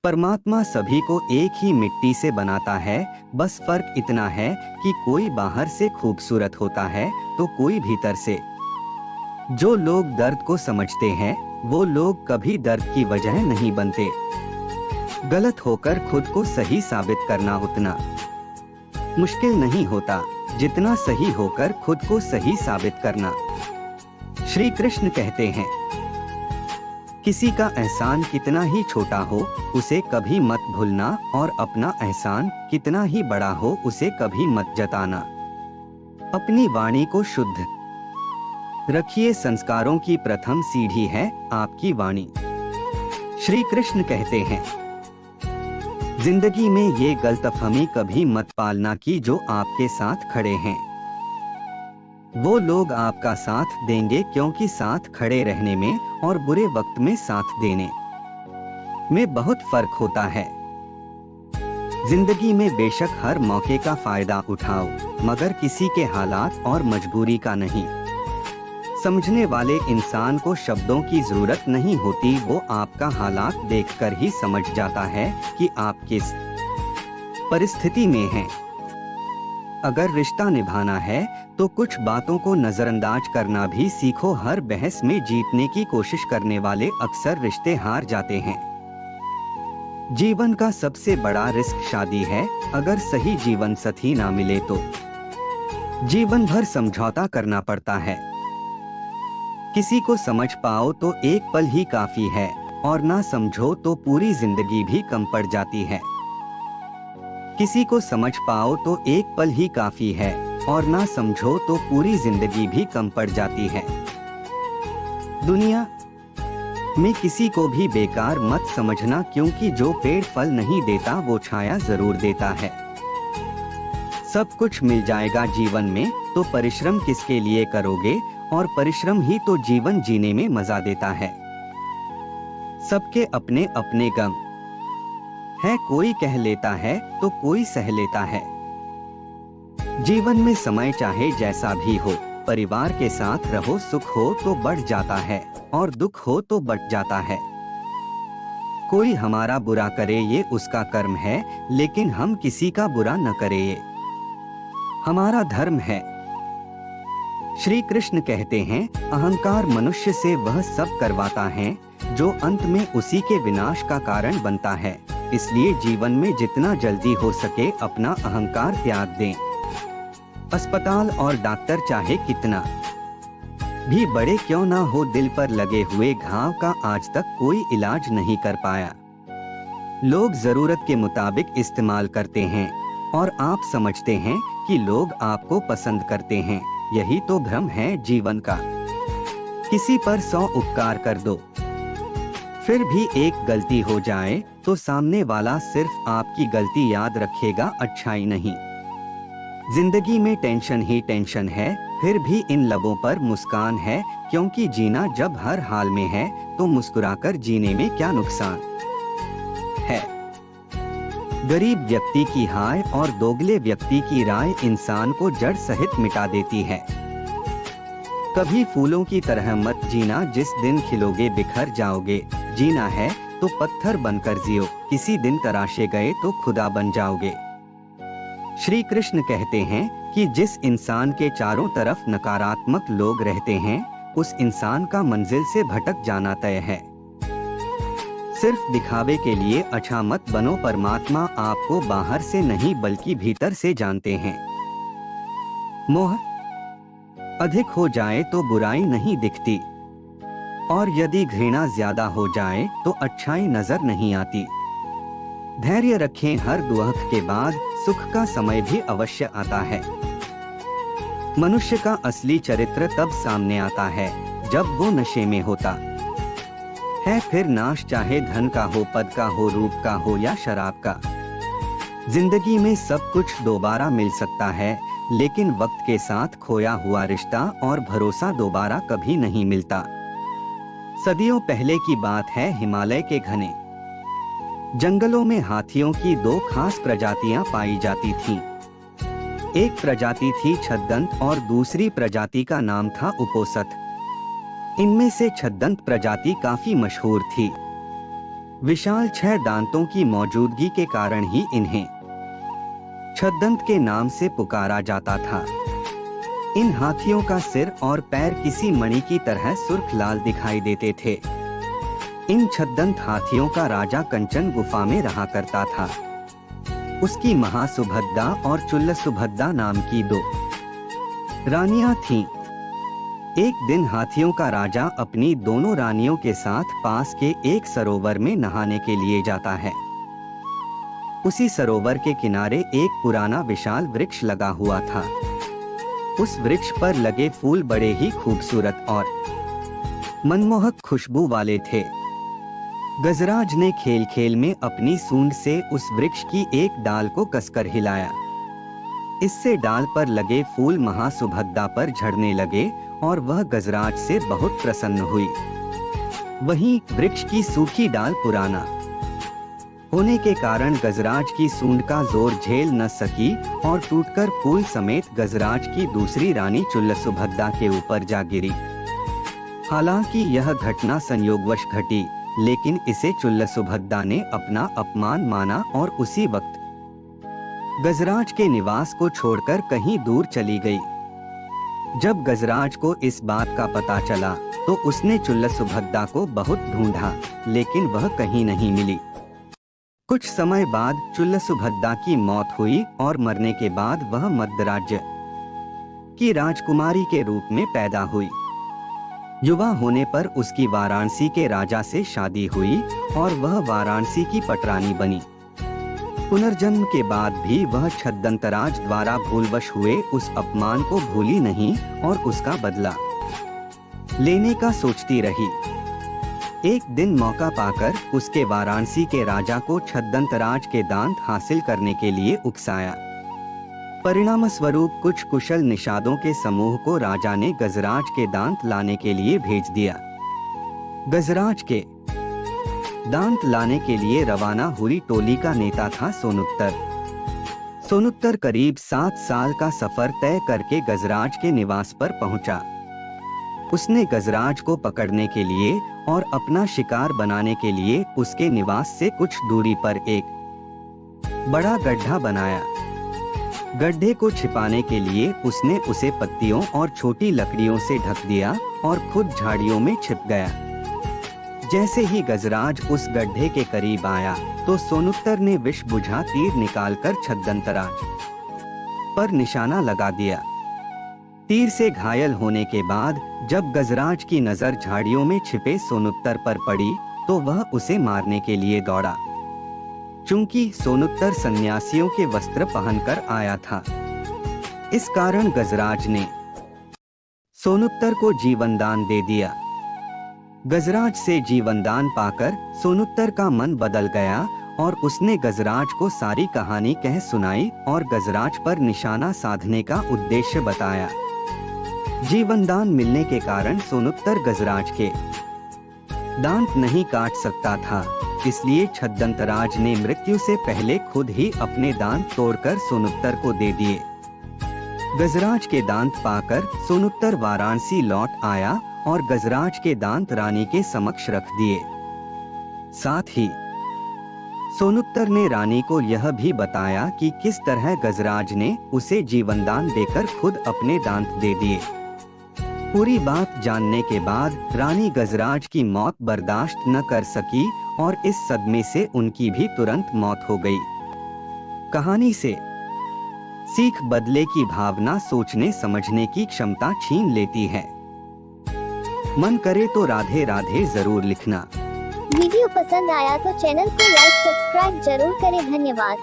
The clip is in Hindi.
परमात्मा सभी को एक ही मिट्टी से बनाता है। बस फर्क इतना है कि कोई बाहर से खूबसूरत होता है तो कोई भीतर से। जो लोग दर्द को समझते हैं वो लोग कभी दर्द की वजह नहीं बनते। गलत होकर खुद को सही साबित करना उतना मुश्किल नहीं होता जितना सही होकर खुद को सही साबित करना। श्री कृष्ण कहते हैं, किसी का एहसान कितना ही छोटा हो उसे कभी मत भूलना और अपना एहसान कितना ही बड़ा हो उसे कभी मत जताना। अपनी वाणी को शुद्ध रखिए। संस्कारों की प्रथम सीढ़ी है आपकी वाणी। श्री कृष्ण कहते हैं, जिंदगी में ये गलतफहमी कभी मत पालना कि जो आपके साथ खड़े हैं वो लोग आपका साथ देंगे, क्योंकि साथ खड़े रहने में और बुरे वक्त में साथ देने में बहुत फर्क होता है। जिंदगी में बेशक हर मौके का फायदा उठाओ मगर किसी के हालात और मजबूरी का नहीं। समझने वाले इंसान को शब्दों की जरूरत नहीं होती, वो आपका हालात देखकर ही समझ जाता है कि आप किस परिस्थिति में हैं। अगर रिश्ता निभाना है तो कुछ बातों को नजरअंदाज करना भी सीखो। हर बहस में जीतने की कोशिश करने वाले अक्सर रिश्ते हार जाते हैं। जीवन का सबसे बड़ा रिस्क शादी है। अगर सही जीवन साथी ना मिले तो जीवन भर समझौता करना पड़ता है। किसी को समझ पाओ तो एक पल ही काफी है और ना समझो तो पूरी जिंदगी भी कम पड़ जाती है। किसी को समझ पाओ तो एक पल ही काफी है और ना समझो तो पूरी जिंदगी भी कम पड़ जाती है। दुनिया में किसी को भी बेकार मत समझना, क्योंकि जो पेड़ फल नहीं देता वो छाया जरूर देता है। सब कुछ मिल जाएगा जीवन में तो परिश्रम किसके लिए करोगे, और परिश्रम ही तो जीवन जीने में मजा देता है। सबके अपने अपने गम है, कोई कह लेता है तो कोई सह लेता है। जीवन में समय चाहे जैसा भी हो, परिवार के साथ रहो। सुख हो तो बढ़ जाता है और दुख हो तो बढ़ जाता है। कोई हमारा बुरा करे ये उसका कर्म है, लेकिन हम किसी का बुरा न करें ये हमारा धर्म है। श्री कृष्ण कहते हैं, अहंकार मनुष्य से वह सब करवाता है जो अंत में उसी के विनाश का कारण बनता है। इसलिए जीवन में जितना जल्दी हो सके अपना अहंकार त्याग दें। अस्पताल और डॉक्टर चाहे कितना भी बड़े क्यों ना हो, दिल पर लगे हुए घाव का आज तक कोई इलाज नहीं कर पाया। लोग जरूरत के मुताबिक इस्तेमाल करते हैं और आप समझते हैं कि लोग आपको पसंद करते हैं। यही तो भ्रम है जीवन का। किसी पर 100 उपकार कर दो, फिर भी एक गलती हो जाए तो सामने वाला सिर्फ आपकी गलती याद रखेगा, अच्छाई नहीं। जिंदगी में टेंशन ही टेंशन है, फिर भी इन लबों पर मुस्कान है, क्योंकि जीना जब हर हाल में है तो मुस्कुराकर जीने में क्या नुकसान है। गरीब व्यक्ति की हाय और दोगले व्यक्ति की राय इंसान को जड़ सहित मिटा देती है। कभी फूलों की तरह मत जीना, जिस दिन खिलोगे बिखर जाओगे। जीना है तो पत्थर बनकर जियो, किसी दिन तराशे गए तो खुदा बन जाओगे। श्री कृष्ण कहते हैं कि जिस इंसान के चारों तरफ नकारात्मक लोग रहते हैं उस इंसान का मंजिल से भटक जाना तय है। सिर्फ दिखावे के लिए अच्छा मत बनो, परमात्मा आपको बाहर से नहीं बल्कि भीतर से जानते हैं। मोह अधिक हो जाए तो बुराई नहीं दिखती, और यदि घृणा ज्यादा हो जाए तो अच्छाई नजर नहीं आती। धैर्य रखें, हर दुख के बाद सुख का समय भी अवश्य आता है। मनुष्य का असली चरित्र तब सामने आता है जब वो नशे में होता है। फिर नाश चाहे धन का हो, पद का हो, रूप का हो या शराब का। जिंदगी में सब कुछ दोबारा मिल सकता है, लेकिन वक्त के साथ खोया हुआ रिश्ता और भरोसा दोबारा कभी नहीं मिलता। सदियों पहले की बात है, हिमालय के घने जंगलों में हाथियों की 2 खास प्रजातियां पाई जाती थीं। एक प्रजाति थी छद्दंत और दूसरी प्रजाति का नाम था उपोसत। इनमें से छद्दंत प्रजाति काफी मशहूर थी। विशाल 6 दांतों की मौजूदगी के कारण ही इन्हें छद्दंत के नाम से पुकारा जाता था। इन हाथियों का सिर और पैर किसी मणि की तरह सुर्ख लाल दिखाई देते थे। इन छद्दंत हाथियों का राजा कंचन गुफा में रहा करता था। उसकी महासुभद्दा और चुल्लसुभद्दा नाम की 2 रानियां थीं। एक दिन हाथियों का राजा अपनी दोनों रानियों के साथ पास के एक सरोवर में नहाने के लिए जाता है। उसी सरोवर के किनारे एक पुराना विशाल वृक्ष लगा हुआ था। उस वृक्ष पर लगे फूल बड़े ही खूबसूरत और मनमोहक खुशबू वाले थे। गजराज ने खेल खेल में अपनी सूंड से उस वृक्ष की एक डाल को कसकर हिलाया। इससे डाल पर लगे फूल महासुभद्दा पर झड़ने लगे और वह गजराज से बहुत प्रसन्न हुई। वहीं वृक्ष की सूखी डाल पुराना होने के कारण गजराज की सूंड का जोर झेल न सकी और टूटकर फूल समेत गजराज की दूसरी रानी चुल्लसुभद्दा के ऊपर जा गिरी। हालांकि यह घटना संयोगवश घटी, लेकिन इसे चुल्लसुभद्दा ने अपना अपमान माना और उसी वक्त गजराज के निवास को छोड़कर कहीं दूर चली गई। जब गजराज को इस बात का पता चला तो उसने चुल्लसुभद्दा को बहुत ढूंढा, लेकिन वह कहीं नहीं मिली। कुछ समय बाद चुल्लसुभद्दा की मौत हुई और मरने के बाद वह मद्र राज्य की राजकुमारी के रूप में पैदा हुई। युवा होने पर उसकी वाराणसी के राजा से शादी हुई और वह वाराणसी की पटरानी बनी। पुनर्जन्म के बाद भी वह छद्दंतराज द्वारा भूलवश हुए उस अपमान को भूली नहीं और उसका बदला लेने का सोचती रही। एक दिन मौका पाकर उसके वाराणसी के राजा को छद्दंतराज के दांत हासिल करने के लिए उकसाया। परिणाम स्वरूप कुछ कुशल निषादों के समूह को राजा ने गजराज के दांत लाने के लिए भेज दिया। गजराज के दांत लाने के लिए रवाना हुई टोली का नेता था सोनुत्तर। सोनुत्तर करीब 7 साल का सफर तय करके गजराज के निवास पर पहुंचा। उसने गजराज को पकड़ने के लिए और अपना शिकार बनाने के लिए उसके निवास से कुछ दूरी पर एक बड़ा गड्ढा बनाया। गड्ढे को छिपाने के लिए उसने उसे पत्तियों और छोटी लकड़ियों से ढक दिया और खुद झाड़ियों में छिप गया। जैसे ही गजराज उस गड्ढे के करीब आया तो सोनुत्तर ने विष बुझा तीर निकालकर छद्दंतराज पर निशाना लगा दिया। तीर से घायल होने के बाद जब गजराज की नजर झाड़ियों में छिपे सोनुत्तर पर पड़ी तो वह उसे मारने के लिए दौड़ा। चूंकि सोनुत्तर सन्यासियों के वस्त्र पहनकर आया था, इस कारण गजराज ने सोनुत्तर को जीवनदान दे दिया। गजराज से जीवनदान पाकर सोनुत्तर का मन बदल गया और उसने गजराज को सारी कहानी कह सुनाई और गजराज पर निशाना साधने का उद्देश्य बताया। जीवनदान मिलने के कारण सोनुत्तर गजराज के दांत नहीं काट सकता था, इसलिए छद्दंतराज ने मृत्यु से पहले खुद ही अपने दांत तोड़कर सोनुत्तर को दे दिए। गजराज के दांत पाकर सोनुत्तर वाराणसी लौट आया और गजराज के दांत रानी के समक्ष रख दिए। साथ ही सोनुत्तर ने रानी को यह भी बताया कि किस तरह गजराज ने उसे जीवनदान देकर खुद अपने दांत दे दिए। पूरी बात जानने के बाद रानी गजराज की मौत बर्दाश्त न कर सकी और इस सदमे से उनकी भी तुरंत मौत हो गई। कहानी से सीख बदले की भावना सोचने समझने की क्षमता छीन लेती है। मन करे तो राधे राधे जरूर लिखना। वीडियो पसंद आया तो चैनल को लाइक सब्सक्राइब जरूर करें। धन्यवाद।